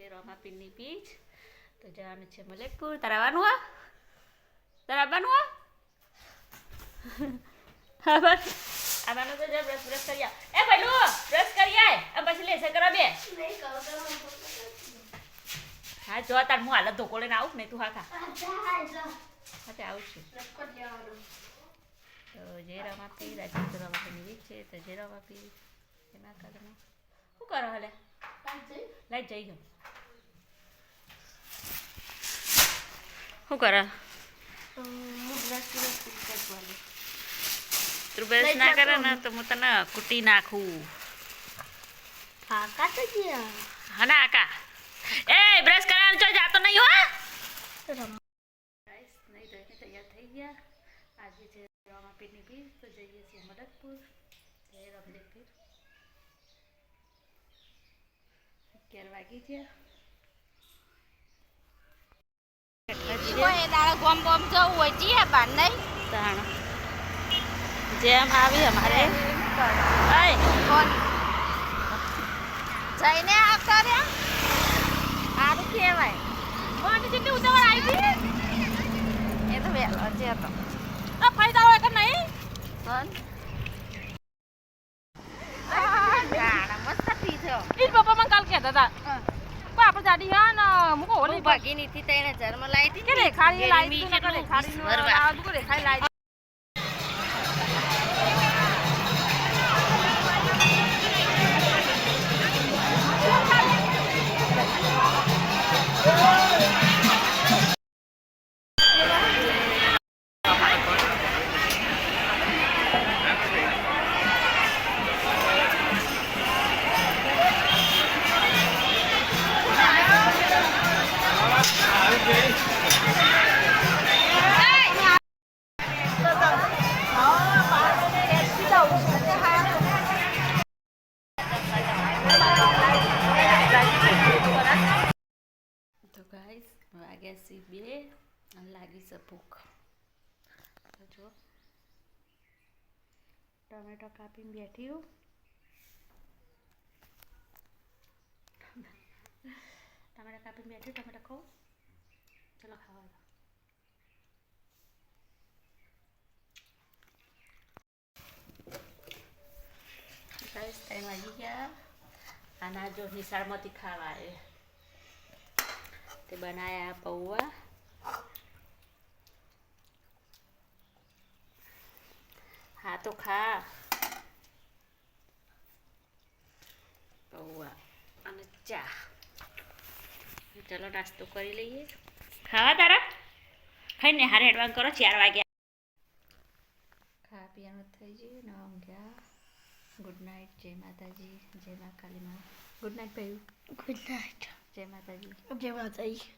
છે રમાપીરની બીચ. તો જવાનું છે મલેકપુર. તારે આવવાનું હા? તારે આવવાનું હા? આવવાનું તો જો બ્રશ કરી આવ. એ પેલું બ્રશ કરી આય પછી લેશે કરવા બે. હા જો તાર હું હાલત ધોકો લઈને આવું ને તું હા ખા. હા તે આવું છું. તો જય રમાપીર આજે તો રમાપીરની બીચ છે. તો જય રમાપીર એના કારણે શું કરો હલે? લાઈટ જઈ ગયો. શું કરે? તું બ્રશ ના કરે ને તો હું તને કૂટી નાખું. કાકા તો ગયા. હા ના કાકા. એ બ્રશ કરવાનું તો જાતો નહીં હો. ગાઈસ નહીં ધોઈને તૈયાર થઈ ગયા. આજે છે રમાપીરની બીચ. તો જઈએ છીએ મલેકપુર. જય રમલેકપુર. 11 વાગી ગયા. કોઈ દાડા ગોમ ગોમ જવું હોય જીએ બાર નહીં તાણ જેમ આવી અમારે જઈને આવતા રહ્યા સારું કહેવાય. કોણ જેટલી ઉતાવળ આવી હતી એ તો વહેલો છે તો ફાયદા હોય કે નહીં મસ્ત ફી થયો. એ પપ્પા મને કાલ કહેતા હતા આપણે જાડી હા ને મુકો ઓલી ભાગી નીથી તઈને જન્મ લાવી હતી કે રેખાડી લાવી હતી કે રેખાડી નો લાવ દુ રેખાડી લાવી તો ગાઈસ વાગ્યા છે 2 અને લાગી છે ભૂખ. તો જો ટમેટો કાપીને બેઠી હું. ટમેટા કાપીને બેઠી. ટમેટા ખાઉં? ચલો ખાવા દો. ગાઈસ 3 વાગી ગયા. આના જો નિશાળમાંથી ખાવા આવે તે બનાયા પૌવા. હા તો ખા. પૌવા અને ચા. ચલો નાસ્તો કરી લઈએ. ખાવા તારા ખાઈને હારે એડવાન્સ કરો. 4 વાગ્યા. ખા પીવાનું થઈ ગયું ને ઊંઘ્યા. Good night. જય માતાજી. જય મા કાલીમાં. ગુડ નાઇટ ભાઈ. Good night. જય માતાજી. જય માતાજી.